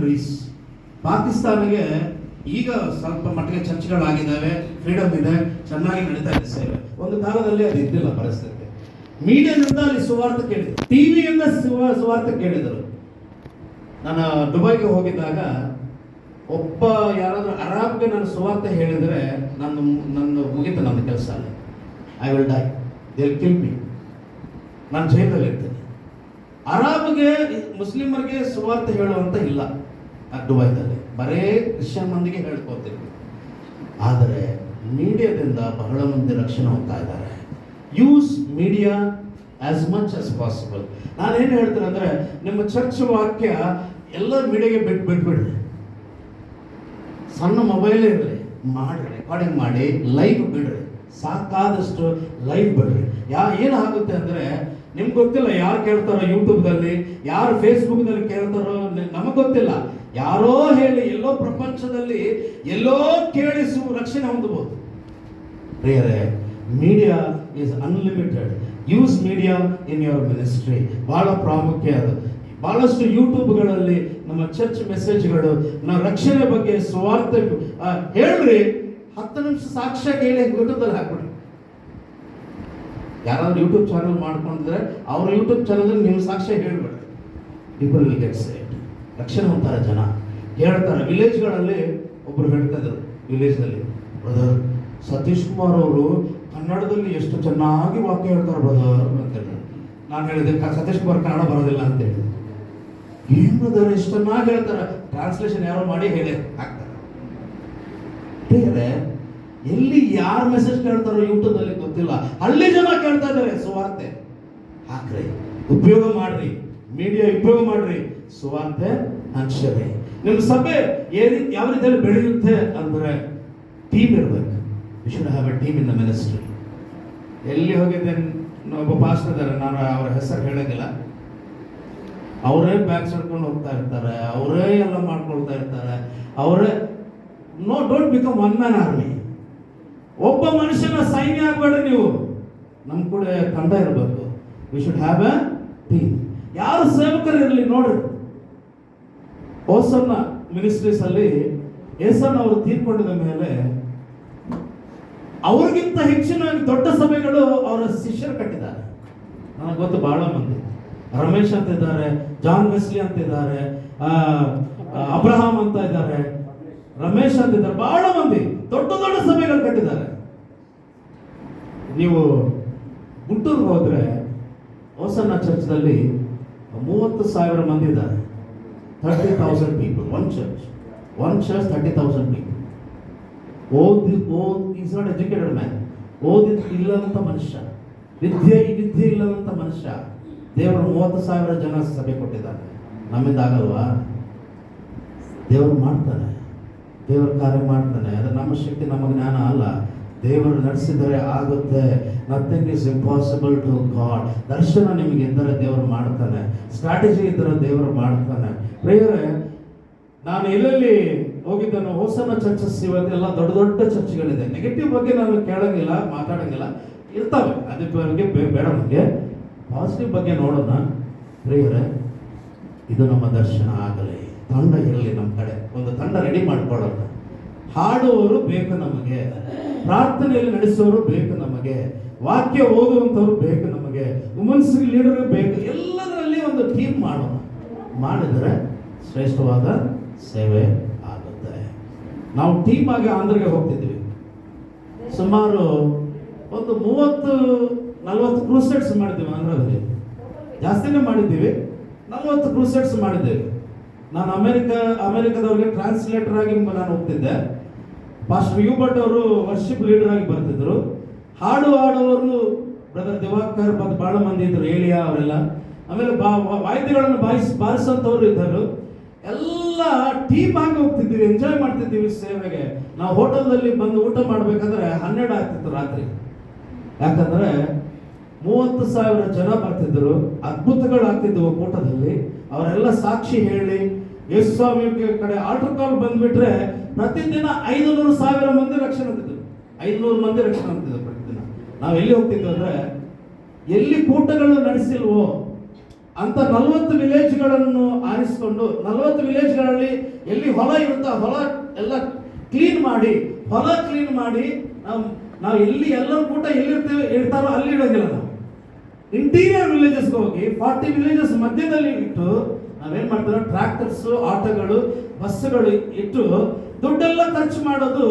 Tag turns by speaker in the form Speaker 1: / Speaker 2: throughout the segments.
Speaker 1: Countries. ಪಾಕಿಸ್ತಾನಿಗೆ ಈಗ ಸ್ವಲ್ಪ ಮಟ್ಟಿಗೆ ಚರ್ಚೆಗಳಾಗಿದ್ದಾವೆ, ಫ್ರೀಡಮ್ ಇದೆ, ಚೆನ್ನಾಗಿ ನಡೀತಾ ಇದೆ ಸೇವೆ. ಒಂದು ಕಾಲದಲ್ಲಿ ಅದು ಇದ್ದಿಲ್ಲ ಪರಿಸ್ಥಿತಿ. ಮೀಡಿಯಾದಿಂದ ಅಲ್ಲಿ ಸುವಾರ್ತೆ ಕೇಳಿದರು, ಟಿವಿಯಿಂದ ಸುವಾರ್ತೆ ಕೇಳಿದರು. ನಾನು ದುಬೈಗೆ ಹೋಗಿದ್ದಾಗ ಒಬ್ಬ ಯಾರಾದರೂ ಅರಾಬ್ಗೆ ನಾನು ಸುವಾರ್ತೆ ಹೇಳಿದರೆ ನನ್ನ ಮುಗಿತು ನನ್ನ ಕೆಲಸ. ಅಲ್ಲಿ I will die, they will kill ಮಿ, ನಾನು ಜೈಲಲ್ಲಿ ಇರ್ತೇನೆ. ಅರಾಬ್ಗೆ ಮುಸ್ಲಿಮರಿಗೆ ಸುವಾರ್ತೆ ಹೇಳುವಂತ ಇಲ್ಲ ದುಬೈದಲ್ಲಿ, ಬರೇ ಕ್ರಿಶ್ಚಿಯನ್ ಮಂದಿಗೆ ಹೇಳ್ಕೊತೀವಿ. ಆದರೆ ಮೀಡಿಯಾದಿಂದ ಬಹಳ ಮಂದಿ ರಕ್ಷಣೆ ಹೋಗ್ತಾ ಇದ್ದಾರೆ. Use media as much as possible. ನಾನೇನು ಹೇಳ್ತೇನೆ ಅಂದರೆ, ನಿಮ್ಮ ಚರ್ಚ್ ವಾಕ್ಯ ಎಲ್ಲ ಮೀಡಿಯಾಗೆ ಬಿಟ್ಬಿಡ್ರಿ. ಸಣ್ಣ ಮೊಬೈಲೇ ಇರಲಿ, ಮಾಡಿರಿ, ರೆಕಾರ್ಡಿಂಗ್ ಮಾಡಿ ಲೈವ್ ಬಿಡ್ರಿ, ಸಾಕಾದಷ್ಟು ಲೈವ್ ಬಿಡ್ರಿ. ಏನಾಗುತ್ತೆ ಅಂದರೆ, ನಿಮ್ಗೆ ಗೊತ್ತಿಲ್ಲ ಯಾರು ಕೇಳ್ತಾರೋ ಯೂಟ್ಯೂಬ್ದಲ್ಲಿ, ಯಾರು ಫೇಸ್ಬುಕ್ದಲ್ಲಿ ಕೇಳ್ತಾರೋ ನಮಗೆ ಗೊತ್ತಿಲ್ಲ. ಯಾರೋ ಹೇಳಿ ಎಲ್ಲೋ ಪ್ರಪಂಚದಲ್ಲಿ ಎಲ್ಲೋ ಕೇಳಿಸುವ ರಕ್ಷಣೆ ಹೊಂದಬಹುದು. ಪ್ರಿಯರೇ, media is unlimited. Use media in your ministry. ಬಹಳ ಪ್ರಾಮುಖ್ಯ ಅದು. ಬಹಳಷ್ಟು ಯೂಟ್ಯೂಬ್ಗಳಲ್ಲಿ ನಮ್ಮ ಚರ್ಚ್ ಮೆಸೇಜ್ಗಳು, ನಮ್ಮ ರಕ್ಷಣೆ ಬಗ್ಗೆ ಸುವಾರ್ತೆ ಹೇಳ್ರಿ. 10 ನಿಮಿಷ ಸಾಕ್ಷ್ಯ ಕೇಳಿ ಯೂಟ್ಯೂಬ್ದಲ್ಲಿ ಹಾಕ್ಬಿಡ್ರಿ. ಯಾರಾದ್ರೂ ಯೂಟ್ಯೂಬ್ ಚಾನಲ್ ಮಾಡ್ಕೊಂಡಿದ್ರೆ ಅವ್ರ ಯೂಟ್ಯೂಬ್ ಚಾನಲ್ ನಿಮ್ಮ ಸಾಕ್ಷ್ಯ ಹೇಳ್ಬೇಡ್ರಿ. People will get saved. ರಕ್ಷಣೆ ಹೊಂತಾರೆ ಜನ, ಹೇಳ್ತಾರೆ. ವಿಲೇಜ್ಗಳಲ್ಲಿ ಒಬ್ರು ಹೇಳ್ತಾ ಇದ್ರು, ವಿಲೇಜ್ನಲ್ಲಿ, ಬ್ರದರ್ ಸತೀಶ್ ಕುಮಾರ್ ಅವರು ಕನ್ನಡದಲ್ಲಿ ಎಷ್ಟು ಚೆನ್ನಾಗಿ ವಾಕ್ಯ ಹೇಳ್ತಾರೆ ಬ್ರದರ್ ಅಂತೇಳಿ. ನಾನು ಹೇಳಿದೆ, ಸತೀಶ್ ಕುಮಾರ್ ಕನ್ನಡ ಬರೋದಿಲ್ಲ ಅಂತ ಹೇಳಿದೆ. ಏನ್ ಬ್ರದರ್ ಎಷ್ಟು ಚೆನ್ನಾಗಿ ಹೇಳ್ತಾರೆ, ಟ್ರಾನ್ಸ್ಲೇಷನ್ ಯಾರೋ ಮಾಡಿ ಹೇಳಿ ಹಾಕ್ತಾರೆ. ಎಲ್ಲಿ ಯಾರು ಮೆಸೇಜ್ ಕೇಳ್ತಾರೋ ಯೂಟ್ಯೂಬ್ ಅಲ್ಲಿ ಗೊತ್ತಿಲ್ಲ, ಹಳ್ಳಿ ಜನ ಕೇಳ್ತಾ ಇದ್ದಾರೆ. ಸುವಾರ್ತೆ ಹಾಕ್ರಿ, ಉಪಯೋಗ ಮಾಡ್ರಿ, ಮೀಡಿಯಾ ಉಪಯೋಗ ಮಾಡ್ರಿ, ಸುವಾರ್ತೆ ಹಂಚ್ರಿ. ನಿಮ್ಮ ಸಭೆ ಯಾವ ರೀತಿಯಲ್ಲಿ ಬೆಳೆಯುತ್ತೆ ಅಂದ್ರೆ ಟೀಮ್ ಇರ್ಬೇಕು. You should have a team in the ministry. ಎಲ್ಲಿ ಹೋಗಿದ್ದೆ, ಒಬ್ಬ ಪಾಸ್ಟರ್ ಇದ್ದಾರೆ, ನಾನು ಅವರ ಹೆಸರು ಹೇಳೋದಿಲ್ಲ. ಅವರೇ ಬ್ಯಾಗ್ ಸಡ್ಕೊಂಡು ಹೋಗ್ತಾ ಇರ್ತಾರೆ, ಅವರೇ ಎಲ್ಲ ಮಾಡ್ಕೊಳ್ತಾ ಇರ್ತಾರೆ. ಅವರೇ don't become one man army. ಒಬ್ಬ ಮನುಷ್ಯನ ಸೈನ್ಯ ಆಗಬೇಡ ನೀವು. ನಮ್ಮ ಕೂಡ ತಂಡ ಇರಬೇಕು. We should have a team. ಯಾರು ಸೇವಕರು ಇರಲಿ ನೋಡ್ರಿ. ಓಸನ್ನ ಮಿನಿಸ್ಟ್ರೀಸ್ ಅಲ್ಲಿ ಏಸನ್ ಅವರು ತೀರ್ಕೊಂಡಿದ ಮೇಲೆ ಅವ್ರಿಗಿಂತ ಹೆಚ್ಚಿನ ದೊಡ್ಡ ಸಭೆಗಳು ಅವರ ಶಿಷ್ಯರು ಕಟ್ಟಿದ್ದಾರೆ. ನನಗೆ ಗೊತ್ತು, ಬಹಳ ಮಂದಿ. ರಮೇಶ್ ಅಂತ ಇದ್ದಾರೆ, ಜಾನ್ ವೆಸ್ಲಿ ಅಂತ ಇದ್ದಾರೆ, ಅಬ್ರಹಾಂ ಅಂತ ಇದ್ದಾರೆ, ರಮೇಶ್ ಅಂತ ಇದ್ದಾರೆ. ಬಹಳ ಮಂದಿ ದೊಡ್ಡ ದೊಡ್ಡ ಸಭೆಗಳು ಕಟ್ಟಿದ್ದಾರೆ. ನೀವು ಗುಂಟೂರ್ಗೆ ಹೋದ್ರೆ ಓಸನ್ನ ಚರ್ಚ್ದಲ್ಲಿ 30,000 ಮಂದಿ ಇದ್ದಾರೆ. 30,000 people, one church 30,000 people. Is not educated man. ಇಲ್ಲದಂತ ಮನುಷ್ಯ, ವಿದ್ಯೆ ಇಲ್ಲದಂತ ಮನುಷ್ಯ. ದೇವರು 30,000 ಜನ ಸಭೆ ಕೊಟ್ಟಿದ್ದಾರೆ. ನಮ್ಮಿಂದ ಆಗಲ್ವಾ? ದೇವರು ಮಾಡ್ತಾನೆ, ದೇವರ ಕಾರ್ಯ ಮಾಡ್ತಾನೆ. ಅದು ನಮ್ಮ ಶಕ್ತಿ, ನಮ್ಮ ಜ್ಞಾನ ಅಲ್ಲ. ದೇವರು ನಡೆಸಿದರೆ ಆಗುತ್ತೆ. Nothing is impossible to God. ದರ್ಶನ ನಿಮಗೆ ಇದ್ದರೆ ದೇವರು ಮಾಡ್ತಾನೆ, ಸ್ಟ್ರಾಟಜಿ ಇದ್ದರೆ ದೇವರು ಮಾಡ್ತಾನೆ. ಪ್ರಿಯರೇ, ನಾನು ಎಲ್ಲೆಲ್ಲಿ ಹೋಗಿದ್ದನು, ಹೋಸನ್ನ ಚರ್ಚಸ್ ಇವತ್ತೆಲ್ಲ ದೊಡ್ಡ ದೊಡ್ಡ ಚರ್ಚ್ಗಳಿದೆ. ನೆಗೆಟಿವ್ ಬಗ್ಗೆ ನಾನು ಕೇಳಂಗಿಲ್ಲ, ಮಾತಾಡಂಗಿಲ್ಲ, ಇರ್ತಾವೆ. ಅದ್ರ ಬಗ್ಗೆ ಬೇಡ ನಮಗೆ. ಪಾಸಿಟಿವ್ ಬಗ್ಗೆ ನೋಡೋಣ. ಪ್ರಿಯರೇ, ಇದು ನಮ್ಮ ದರ್ಶನ ಆಗಲಿ. ತಂಡ ಇರಲಿ ನಮ್ಮ ಕಡೆ, ಒಂದು ತಂಡ ರೆಡಿ ಮಾಡ್ಕೊಳ್ಳೋಣ. ಹಾಡುವವರು ಬೇಕು ನಮಗೆ, ಪ್ರಾರ್ಥನೆಯಲ್ಲಿ ನಡೆಸುವವರು ಬೇಕು ನಮಗೆ, ವಾಕ್ಯ ಓದುವಂಥವ್ರು ಬೇಕು ನಮಗೆ, ವುಮೆನ್ಸ್ ಲೀಡರ್ ಬೇಕು. ಎಲ್ಲದರಲ್ಲಿ ಒಂದು ಟೀಮ್ ಮಾಡೋಣ. ಮಾಡಿದರೆ ಶ್ರೇಷ್ಠವಾದ ಸೇವೆ ಆಗುತ್ತೆ. ನಾವು ಟೀಮ್ ಆಗಿ ಆಂಧ್ರಗೆ ಹೋಗ್ತಿದ್ವಿ. ಸುಮಾರು ಒಂದು 30-40 ಕ್ರೂಸೈಡ್ಸ್ ಮಾಡಿದ್ದೀವಿ ಆಂಧ್ರದಲ್ಲಿ. ಜಾಸ್ತಿನೇ ಮಾಡಿದ್ದೀವಿ, 40 ಕ್ರೂಸೈಡ್ಸ್ ಮಾಡಿದ್ದೇವೆ. ನಾನು ಅಮೆರಿಕದವ್ರಿಗೆ ಟ್ರಾನ್ಸ್ಲೇಟರ್ ಆಗಿ ನಾನು ಹೋಗ್ತಿದ್ದೆ. ಪಾಸ್ಟರ್ ಯೂಬರ್ಟ್ ಅವರು ವರ್ಷಿಪ್ ಲೀಡರ್ ಆಗಿ ಬರ್ತಿದ್ರು. ಹಾಡುವವರು ಬ್ರದರ್ ದಿವಾಕರ್ ಬಹಳ ಮಂದಿ ಇದ್ರು, ಏಲಿಯಾ ಅವರೆಲ್ಲ. ಆಮೇಲೆ ವಾದ್ಯಗಳನ್ನು ಬಾರಿಸೋಂಥವ್ರು ಇದ್ದರು. ಎಲ್ಲ ಟೀಮ್ ಆಗಿ ಹೋಗ್ತಿದ್ದೀವಿ, ಎಂಜಾಯ್ ಮಾಡ್ತಿದ್ದೀವಿ ಸೇವೆಗೆ. ನಾವು ಹೋಟೆಲ್ದಲ್ಲಿ ಬಂದು ಊಟ ಮಾಡಬೇಕಾದ್ರೆ 12 ಆಗ್ತಿತ್ತು ರಾತ್ರಿ. ಯಾಕಂದ್ರೆ 30,000 ಜನ ಬರ್ತಿದ್ರು, ಅದ್ಭುತಗಳಾಗ್ತಿದ್ವು ಊಟದಲ್ಲಿ. ಅವರೆಲ್ಲ ಸಾಕ್ಷಿ ಹೇಳಿ ಯೇಸು ಸ್ವಾಮಿ ಕಡೆ ಆಲ್ಟರ್ ಕಾಲ್ ಬಂದ್ಬಿಟ್ರೆ ಪ್ರತಿದಿನ 500,000 ಮಂದಿ ರಕ್ಷಣೆ ಅಂತಿದ್ರು. 500 ಮಂದಿ ರಕ್ಷಣೆ ಅಂತಿದ್ರು ಪ್ರತಿದಿನ. ನಾವು ಎಲ್ಲಿ ಹೋಗ್ತಿದ್ವಿ ಅಂದ್ರೆ, ಎಲ್ಲಿ ಕೂಟಗಳು ನಡೆಸಿಲ್ವೋ ಅಂತ 40 ವಿಲೇಜ್ಗಳನ್ನು ಆರಿಸಿಕೊಂಡು 40 ವಿಲೇಜ್ಗಳಲ್ಲಿ ಎಲ್ಲಿ ಹೊಲ ಇರುತ್ತೋ ಹೊಲ ಎಲ್ಲ ಕ್ಲೀನ್ ಮಾಡಿ, ಹೊಲ ಕ್ಲೀನ್ ಮಾಡಿ ನಾವು ಎಲ್ಲಿ ಎಲ್ಲರೂ ಕೂಡ ಇರ್ತಾರೋ ಅಲ್ಲಿ ಇಡೋಂಗಿಲ್ಲ. ನಾವು ಇಂಟೀರಿಯರ್ ವಿಲೇಜಸ್ಗೆ ಹೋಗಿ 40 ವಿಲೇಜಸ್ ಮಧ್ಯದಲ್ಲಿ ಇಟ್ಟು ನಾವೇನ್ ಮಾಡ್ತೀವಿ, ಟ್ರ್ಯಾಕ್ಟರ್ಸ್, ಆಟೋಗಳು, ಬಸ್ಸುಗಳು ಇಟ್ಟು ದುಡ್ಡೆಲ್ಲ ಖರ್ಚು ಮಾಡೋದು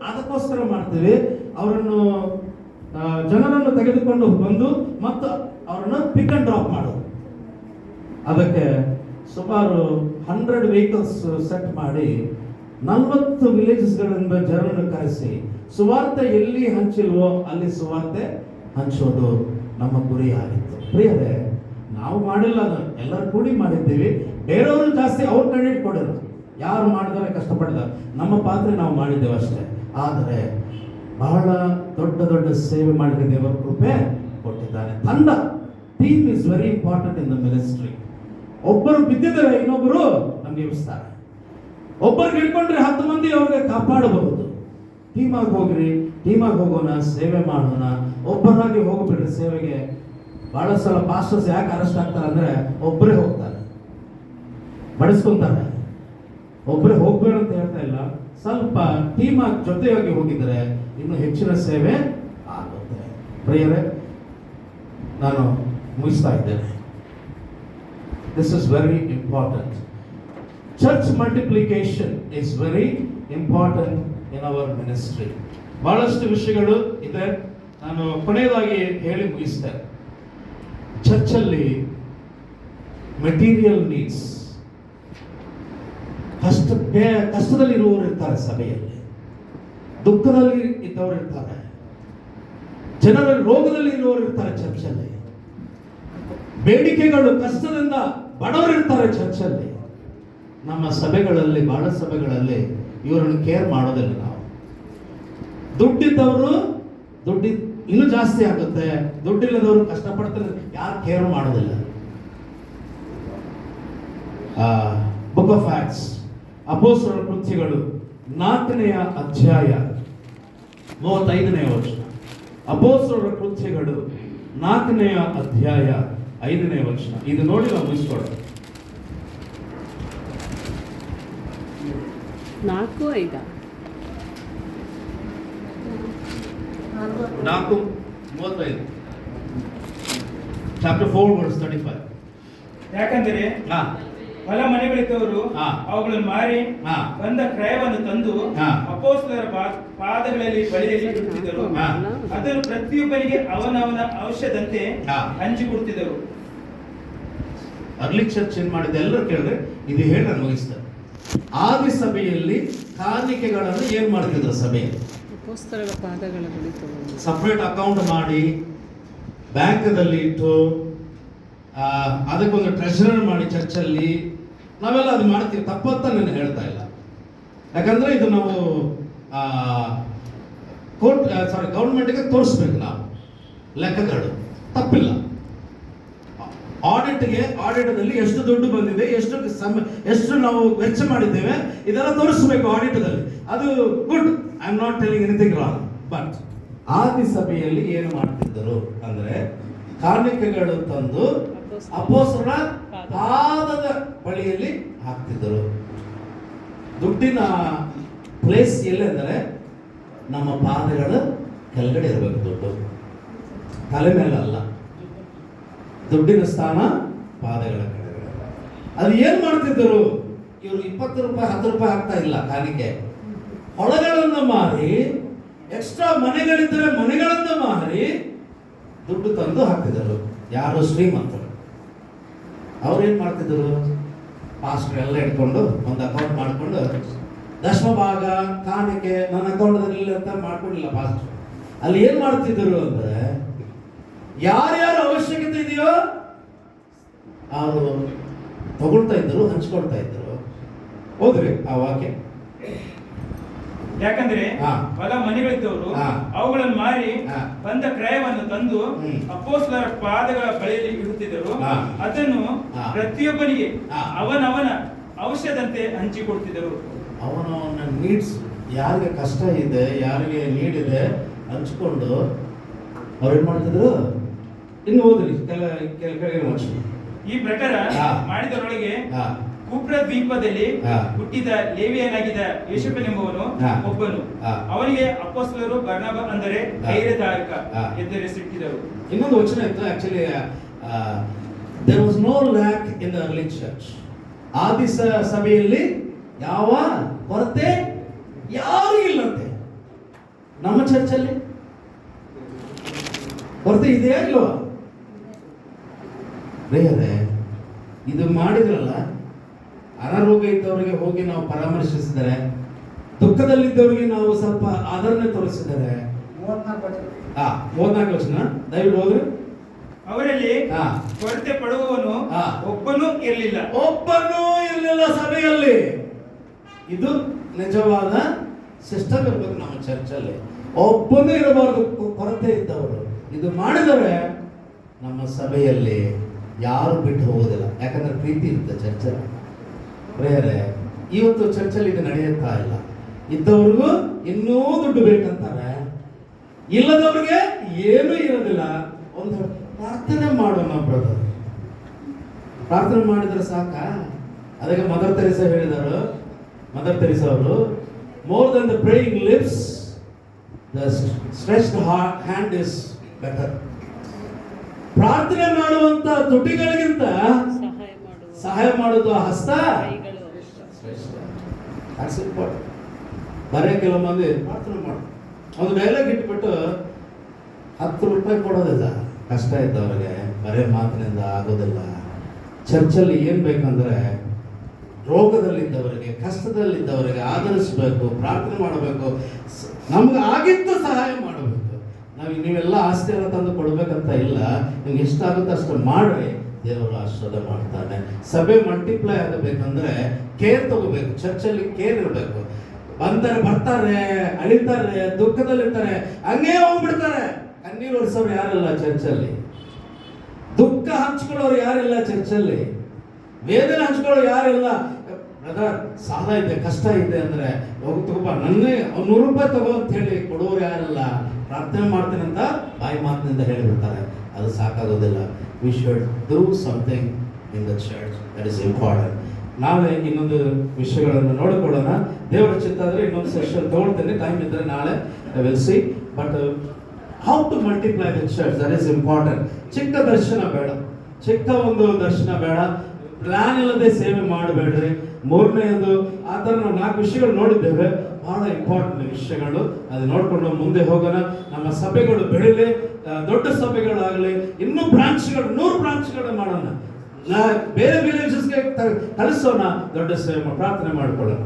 Speaker 1: ಅದಕ್ಕೋಸ್ಕರ ಮಾಡ್ತೀವಿ. ಅವರನ್ನು ಜನರನ್ನು ತೆಗೆದುಕೊಂಡು ಬಂದು ಮತ್ತು ಅವರನ್ನು ಪಿಕ್ ಅಂಡ್ ಡ್ರಾಪ್ ಮಾಡೋದು. ಅದಕ್ಕೆ ಸುಮಾರು 100 ವೆಹಿಕಲ್ಸ್ ಸೆಟ್ ಮಾಡಿ 40 ವಿಲೇಜಸ್ಗಳಿಂದ ಜನರನ್ನು ಕರೆಸಿ ಸುವಾರ್ತೆ ಎಲ್ಲಿ ಹಂಚಿಲ್ವೋ ಅಲ್ಲಿ ಸುವಾರ್ತೆ ಹಂಚೋದು ನಮ್ಮ ಗುರಿ ಆಗಿತ್ತು. ಪ್ರಿಯರೇ, ನಾವು ಮಾಡಿಲ್ಲ, ಅದನ್ನು ಎಲ್ಲರೂ ಕೂಡಿ ಮಾಡಿದ್ದೀವಿ. ಬೇರೆಯವರು ಜಾಸ್ತಿ ಅವ್ರ ಕ್ರೆಡಿಟ್ ಕೊಡೋರು, ಯಾರು ಮಾಡಿದರೆ ಕಷ್ಟಪಡಿದ ನಮ್ಮ ಪಾತ್ರ ನಾವು ಮಾಡಿದ್ದೇವೆ ಅಷ್ಟೇ. ಆದರೆ ಬಹಳ ದೊಡ್ಡ ದೊಡ್ಡ ಸೇವೆ ಮಾಡಿದ ದೇವರ ಕೃಪೆ ಕೊಟ್ಟಿದ್ದಾನೆ. ತಂಡ, team is very important in the ministry. ಒಬ್ಬರು ಬಿದ್ದಿದ್ದಾರೆ, ಇನ್ನೊಬ್ಬರು ನಮ್ಗೆ ಎಬ್ಬಿಸ್ತಾರೆ. ಒಬ್ಬರಿಗೆ ಹಿಡ್ಕೊಂಡ್ರೆ 10 ಮಂದಿ ಅವ್ರಿಗೆ ಕಾಪಾಡಬಹುದು. ಟೀಮಾಗಿ ಹೋಗ್ರಿ, ಟೀಮಾಗಿ ಹೋಗೋಣ, ಸೇವೆ ಮಾಡೋಣ. ಒಬ್ಬರಾಗಿ ಹೋಗ್ಬಿಡ್ರಿ ಸೇವೆಗೆ. ಬಹಳ ಸಲ ಪಾಸ್ಟರ್ಸ್ ಯಾಕೆ ಅರೆಸ್ಟ್ ಆಗ್ತಾರೆ ಅಂದ್ರೆ ಒಬ್ಬರೇ ಹೋಗ್ತಾರೆ, ಬಡಿಸ್ಕೊಂತಾರೆ. ಒಬ್ಬರೇ ಹೋಗ್ಬೇಡ ಅಂತ ಹೇಳ್ತಾ ಇಲ್ಲ, ಸ್ವಲ್ಪ ಟೀಮಾಗಿ ಜೊತೆಯಾಗಿ ಹೋಗಿದ್ರೆ ಇನ್ನು ಹೆಚ್ಚಿನ ಸೇವೆ ಆಗುತ್ತೆ. ಪ್ರಿಯರೇ, ನಾನು ಮುಗಿಸ್ತಾ ಇದ್ದೇನೆ. This is very important. Church multiplication is very important in our ministry. ಬಹಳಷ್ಟು ವಿಷಯಗಳು ಇದೆ, ನಾನು ಕೊನೆಯದಾಗಿ ಹೇಳಿ ಮುಗಿಸ್ತೇನೆ. ಚರ್ಚಲ್ಲಿ ಮೆಟೀರಿಯಲ್ ನೀಡ್ಸ್, ಕಷ್ಟದಲ್ಲಿರುವವರು ಇರ್ತಾರೆ, ಸಭೆಯಲ್ಲಿ ದುಃಖದಲ್ಲಿ ಇದ್ದವರು ಇರ್ತಾರೆ, ಜನರ ರೋಗದಲ್ಲಿ ಇರುವವರು ಇರ್ತಾರೆ ಚರ್ಚಲ್ಲಿ, ಬೇಡಿಕೆಗಳು ಕಷ್ಟದಿಂದ ಬಡವರು ಇರ್ತಾರೆ ಚರ್ಚಲ್ಲಿ. ನಮ್ಮ ಸಭೆಗಳಲ್ಲಿ, ಬಹಳ ಸಭೆಗಳಲ್ಲಿ ಇವರನ್ನು ಕೇರ್ ಮಾಡೋದಿಲ್ಲ ನಾವು. ದುಡ್ಡಿದ್ದವರು ಇನ್ನೂ ಜಾಸ್ತಿ ಆಗುತ್ತೆ, ದುಡ್ಡಿಲ್ಲದವರು ಕಷ್ಟಪಡ್ತಾರೆ, ಯಾರು ಕೇರ್ ಮಾಡೋದಿಲ್ಲ. ಬುಕ್ ಆಫ್ ಆಕ್ಟ್ಸ್, ಅಪೊಸ್ತಲರ ಕೃತ್ಯಗಳು 4ನೇ ಅಧ್ಯಾಯ 35ನೇ ವಚನ. ಅಪೊಸ್ತಲರ ಕೃತ್ಯಗಳು 4ನೇ ಅಧ್ಯಾಯ 5ನೇ ವಚನ. ಇದು ನೋಡಿ ನಾವು ಮುಗಿಸ್ಕೊಳ್ಳೋಣ.
Speaker 2: 4:5
Speaker 1: 4:35 ಚಾಪ್ಟರ್ 4 ವರ್ಸ್ 35.
Speaker 3: ಯಾಕಂದರೆ ಹೊಲ ಮನೆಗಳಿದ್ದವರು ಅವುಗಳನ್ನು ಮಾರಿ ಬಂದ ಕ್ರಯವನ್ನು ತಂದು ಅಪೊಸ್ತಲರ ಪಾದಗಳಲ್ಲಿ ಬಳಿಯಲ್ಲಿ ಇಡುತ್ತಿದ್ದರು. ಅದನ್ನು ಪ್ರತಿಯೊಬ್ಬನಿಗೆ ಅವನವನ ಅವಶ್ಯದಂತೆ ಹಂಚಿಕೊಡುತ್ತಿದ್ದರು.
Speaker 1: ಅರ್ಲಿ ಚರ್ಚ್ ಏನ್ ಮಾಡಿದೆ ಎಲ್ಲರೂ ಕೇಳಿದ್ರೆ ಇದು ಹೇಳಿ ನಾನು ಮುಗಿಸ್ತಾರೆ. ಆದಿ ಸಭೆಯಲ್ಲಿ ಕಾಣಿಕೆಗಳನ್ನು ಏನ್ ಮಾಡ್ತಿದ್ರು, ಸಭೆಯಲ್ಲಿ
Speaker 2: ಅಪೊಸ್ತಲರ ಪಾದಗಳ ಬಳಿ
Speaker 1: ಸಪರೇಟ್ ಅಕೌಂಟ್ ಮಾಡಿ ಬ್ಯಾಂಕ್ದಲ್ಲಿ ಇಟ್ಟು ಅದಕ್ಕೊಂದು ಟ್ರೆಷರರ್ ಮಾಡಿ ಚರ್ಚಲ್ಲಿ ನಾವೆಲ್ಲ ಅದು ಮಾಡ್ತೀವಿ. ತಪ್ಪಂತ ನಾನು ಹೇಳ್ತಾ ಇಲ್ಲ, ಯಾಕಂದ್ರೆ ಇದು ನಾವು ಗೌರ್ಮೆಂಟ್ಗೆ ತೋರಿಸ್ಬೇಕು. ನಾವು ಲೆಕ್ಕಗಳು ತಪ್ಪಿಲ್ಲ. ಆಡಿಟದಲ್ಲಿ ಎಷ್ಟು ದುಡ್ಡು ಬಂದಿದೆ, ಎಷ್ಟು ನಾವು ವೆಚ್ಚ ಮಾಡಿದ್ದೇವೆ, ಇದೆಲ್ಲ ತೋರಿಸ್ಬೇಕು ಆಡಿಟದಲ್ಲಿ. ಅದು good, I am not telling anything wrong. But ಆದಿ ಸಭೆಯಲ್ಲಿ ಏನು ಮಾಡ್ತಿದ್ದರು ಅಂದ್ರೆ ಕಾಣಿಕೆಗಳು ತಂದು ಅಪೊಸ್ತಲರ ಪಾದದ ಬಳಿಯಲ್ಲಿ ಹಾಕ್ತಿದ್ದರು. ದುಡ್ಡಿನ ಪ್ಲೇಸ್ ಎಲ್ಲಿ ಅಂದರೆ ನಮ್ಮ ಪಾದಗಳ ಕೆಳಗಡೆ ಇರಬೇಕು. ದುಡ್ಡು ತಲೆ ಮೇಲೆ ಅಲ್ಲ, ದುಡ್ಡಿನ ಸ್ಥಾನ ಪಾದಗಳ ಕೆಳಗಡೆ. ಅದು ಏನ್ ಮಾಡ್ತಿದ್ದರು ಇವರು? 20 ರೂಪಾಯಿ 10 ರೂಪಾಯಿ ಹಾಕ್ತಾ ಇಲ್ಲ ಕಾಣಿಕೆ. ಹೊಳಗಳನ್ನು ಮಾರಿ, ಎಕ್ಸ್ಟ್ರಾ ಮನೆಗಳಿದ್ದರೆ ಮನೆಗಳನ್ನು ಮಾರಿ ದುಡ್ಡು ತಂದು ಹಾಕ್ತಿದ್ದರು. ಯಾರು? ಶ್ರೀಮಂತರು. ಅವ್ರೇನ್ ಮಾಡ್ತಿದ್ರು? ಪಾಸ್ಟರ್ ಎಲ್ಲ ಇಟ್ಕೊಂಡು ಒಂದು ಅಕೌಂಟ್ ಮಾಡ್ಕೊಂಡು ದಶಮ ಭಾಗ ಕಾಣಿಕೆ ನನ್ನ ಅಕೌಂಟ್ದಲ್ಲಿ ಅಂತ ಮಾಡ್ಕೊಂಡಿಲ್ಲ ಪಾಸ್ಟರ್. ಅಲ್ಲಿ ಏನ್ ಮಾಡ್ತಿದ್ರು ಅಂದ್ರೆ ಯಾರ್ಯಾರ ಅವಶ್ಯಕತೆ ಇದೆಯೋ ಅವರು ತಗೊಳ್ತಾ ಇದ್ರು, ಹಂಚ್ಕೊಳ್ತಾ ಇದ್ರು. ಹೋದ್ರಿ ಆ ವಾಕ್ಯ.
Speaker 3: ಯಾಕಂದ್ರೆ ಹೊಲ ಮನೆಗಳಿದ್ದವರು ಅವುಗಳನ್ನು ಮಾರಿ ಬಂದ ಕ್ರಯವನ್ನು ತಂದು ಅಪೊಸ್ತಲರ ಪಾದಗಳ ಬಳಿಯಲ್ಲಿ ಇಡುತ್ತಿದ್ದರು. ಅದನ್ನು ಪ್ರತಿಯೊಬ್ಬನಿಗೆ ಅವನವನ ಅವಶ್ಯದಂತೆ ಹಂಚಿಕೊಡ್ತಿದ್ದರು.
Speaker 1: ಅವನವನ ನೀಡ್ಸ್, ಯಾರಿಗೆ ಕಷ್ಟ ಇದೆ, ಯಾರಿಗೆ ನೀಡ್ ಇದೆ ಹಂಚ್ಕೊಂಡು ಅವ್ರು ಏನ್ ಮಾಡ್ತಿದ್ರು. ಇನ್ನು ಓದ್ರಿ ಕೆಳಗೆ
Speaker 3: ಈ ಪ್ರಕಾರ
Speaker 1: ಹಾ.
Speaker 3: ಮಾಡಿದರೊಳಗೆ
Speaker 1: ಹಾ.
Speaker 3: ಕುಪ್ರ ದ್ವೀಪದಲ್ಲಿ
Speaker 1: ಹಾ.
Speaker 3: ಹುಟ್ಟಿದ ಲೇವಿಯನಾಗಿದ್ದ ಯೋಸೇಫನೆಂಬುವನು
Speaker 1: ಹಾ.
Speaker 3: ಒಬ್ಬನು.
Speaker 1: ಹಾ.
Speaker 3: ಅವನಿಗೆ ಅಪೊಸ್ತಲರು ಬರ್ನಬ ಅಂದರೆ
Speaker 1: ಹಾ.
Speaker 3: ಧೈರ್ಯದಾಯಕ
Speaker 1: ಹಾ.
Speaker 3: ಎಂದು ಹೆಸರಿಟ್ಟಿದರು.
Speaker 1: ಇನ್ನೊಂದು ವಚನ ಇತ್ತು actually, there was no lack in the early church. ಆದಿ ಸಭೆಯಲ್ಲಿ ಯಾವ ಕೊರತೆ ಯಾರು ಇಲ್ಲಂತೆ. ನಮ್ಮ ಚರ್ಚಲ್ಲಿ ಕೊರತೆ ಇದೆಯಾ ಇಲ್ವಾ? ಬೇರೆ ಇದು ಮಾಡಿದ್ರಲ್ಲ, ಅನಾರೋಗ್ಯ ಇದ್ದವರಿಗೆ ಹೋಗಿ ನಾವು ಪರಾಮರ್ಶಿಸಿದರೆ, ದುಃಖದಲ್ಲಿದ್ದವರಿಗೆ ನಾವು ಸ್ವಲ್ಪ ಆದರಣೆ ತೋರಿಸಿದರೆ. 34 ವಚನ ದಯವಿಟ್ಟು ಹೋದ್ರು.
Speaker 3: ಅವರಲ್ಲಿ
Speaker 1: ಹಾ.
Speaker 3: ಕೊರತೆ ಪಡುವವನು
Speaker 1: ಹಾ.
Speaker 3: ಒಬ್ಬನೂ ಇರಲಿಲ್ಲ.
Speaker 1: ಒಬ್ಬನೂ ಇರಲಿಲ್ಲ ಸಭೆಯಲ್ಲಿ. ಇದು ನಿಜವಾದ ಸಿಸ್ಟಮ್ ಇರಬೇಕು ನಮ್ಮ ಚರ್ಚಲ್ಲಿ. ಒಬ್ಬನೂ ಇರಬಾರದು ಕೊರತೆ ಇದ್ದವರು. ಇದು ಮಾಡಿದರೆ ನಮ್ಮ ಸಭೆಯಲ್ಲಿ ಯಾರು ಬಿಟ್ಟು ಹೋಗೋದಿಲ್ಲ. ಯಾಕಂದ್ರೆ ಪ್ರೀತಿ ಇರುತ್ತೆ ಚರ್ಚಲ್ಲಿ. ಬೇರೆ ಇವತ್ತು ಚರ್ಚಲ್ಲಿ ಇದು ನಡೆಯುತ್ತಾ ಇಲ್ಲ. ಇದ್ದವ್ರಿಗೂ ಇನ್ನೂ ದುಡ್ಡು ಬೇಕಂತಾರೆ, ಇಲ್ಲದವ್ರಿಗೆ ಏನೂ ಇರೋದಿಲ್ಲ. ಒಂದು ಪ್ರಾರ್ಥನೆ ಮಾಡೋಣ ಬ್ರದರ್. ಪ್ರಾರ್ಥನೆ ಮಾಡಿದ್ರೆ ಸಾಕ? ಅದಕ್ಕೆ ಮದರ್ ತೆರೇಸಾ ಹೇಳಿದರು, ಮದರ್ ತೆರೇಸಾ ಅವರು, more than the praying lips the stretched hand is better. ಪ್ರಾರ್ಥನೆ ಮಾಡುವಂತ ತುಟಿಗಳಿಗಿಂತ ಸಹಾಯ ಮಾಡೋದು ಆ ಹಸ್ತ ಶ್ರೇಷ್ಠ. ಬರೇ ಕೆಲವು ಮಂದಿ ಪ್ರಾರ್ಥನೆ ಮಾಡು, ಒಂದು ಡೈಲಾಗ್ ಇಟ್ಬಿಟ್ಟು 10 ರೂಪಾಯಿ ಕೊಡೋದಿಲ್ಲ. ಕಷ್ಟ ಇದ್ದವ್ರಿಗೆ ಬರೇ ಮಾತಿನಿಂದ ಆಗೋದಿಲ್ಲ. ಚರ್ಚಲ್ಲಿ ಏನು ಬೇಕಂದ್ರೆ ರೋಗದಲ್ಲಿದ್ದವರಿಗೆ, ಕಷ್ಟದಲ್ಲಿದ್ದವರಿಗೆ ಆಧರಿಸಬೇಕು, ಪ್ರಾರ್ಥನೆ ಮಾಡಬೇಕು, ನಮ್ಗೆ ಆಗಿದ್ದು ಸಹಾಯ ಮಾಡಬೇಕು. ನೀವೆಲ್ಲ ಆಸ್ತಿ ಎಲ್ಲ ತಂದು ಕೊಡ್ಬೇಕಂತ ಇಲ್ಲ. ನಿಮ್ಗೆ ಎಷ್ಟಾಗುತ್ತೆ ಅಷ್ಟು ಮಾಡ್ರಿ, ದೇವರು ಆಶೀರ್ವಾದ ಮಾಡ್ತಾನೆ. ಸಭೆ ಮಲ್ಟಿಪ್ಲೈ ಆಗಬೇಕಂದ್ರೆ ಕೇರ್ ತಗೋಬೇಕು. ಚರ್ಚಲ್ಲಿ ಕೇರ್ ಇರಬೇಕು. ಬರ್ತಾರೆ, ಅಳಿತಾರೆ, ದುಃಖದಲ್ಲಿರ್ತಾರೆ, ಹಂಗೇ ಹೋಗ್ಬಿಡ್ತಾರೆ. ಕಣ್ಣೀರು ಒರೆಸೋರು ಯಾರಿಲ್ಲ ಚರ್ಚಲ್ಲಿ. ದುಃಖ ಹಂಚ್ಕೊಳ್ಳೋರು ಯಾರಿಲ್ಲ ಚರ್ಚಲ್ಲಿ. ವೇದನೆ ಹಂಚ್ಕೊಳ್ಳೋರು ಯಾರಿಲ್ಲ. ಬ್ರದರ್ ಸಾಲ ಇದೆ, ಕಷ್ಟ ಇದೆ ಅಂದ್ರೆ ಹೋಗಿ ತಗೋಬ, ನನ್ನೇ 100 ರೂಪಾಯಿ ತಗೋ ಅಂತ ಹೇಳಿ ಕೊಡೋರು ಯಾರಿಲ್ಲ. ಪ್ರಾರ್ಥನೆ ಮಾಡ್ತೇನೆ ಅಂತ ಬಾಯಿ ಮಾತಿನಿಂದ ಹೇಳಿಬಿಡ್ತಾರೆ. ಅದು ಸಾಕಾಗೋದಿಲ್ಲ. We should do something in the church, that is important. ನಾಳೆ ಇನ್ನೊಂದು ವಿಷಯಗಳನ್ನು ನೋಡಿಕೊಳ್ಳೋಣ. ದೇವರ ಚಿತ್ತ ಆದರೆ ಇನ್ನೊಂದು ಸೆಷನ್ ತಗೊಳ್ತೇನೆ. ಟೈಮ್ ಇದ್ದರೆ ನಾಳೆ I will see. But how to multiply the church, that is important. ಚಿಕ್ಕ ದರ್ಶನ ಬೇಡ, ಚಿಕ್ಕ ಒಂದು ದರ್ಶನ ಬೇಡ. ಪ್ಲಾನ್ ಇಲ್ಲದೆ ಸೇವೆ ಮಾಡಬೇಡ್ರಿ. ಮೂರನೆಯದು ಆ ಥರ ನಾವು 4 ವಿಷಯಗಳು ನೋಡಿದ್ದೇವೆ, ಬಹಳ ಇಂಪಾರ್ಟೆಂಟ್ ವಿಷಯಗಳು. ಅದು ನೋಡ್ಕೊಂಡು ಮುಂದೆ ಹೋಗೋಣ. ನಮ್ಮ ಸಭೆಗಳು ಬೆಳಿಲಿ, ದೊಡ್ಡ ಸಭೆಗಳಾಗಲಿ, ಇನ್ನೂ ಬ್ರಾಂಚ್ಗಳು 100 ಬ್ರಾಂಚ್ಗಳು ಮಾಡೋಣ. ಬೇರೆ ವಿಲೇಜಸ್ಗೆ ಕಳಿಸೋಣ. ದೊಡ್ಡ ಸೇವೆ ಪ್ರಾರ್ಥನೆ ಮಾಡಿಕೊಳ್ಳೋಣ.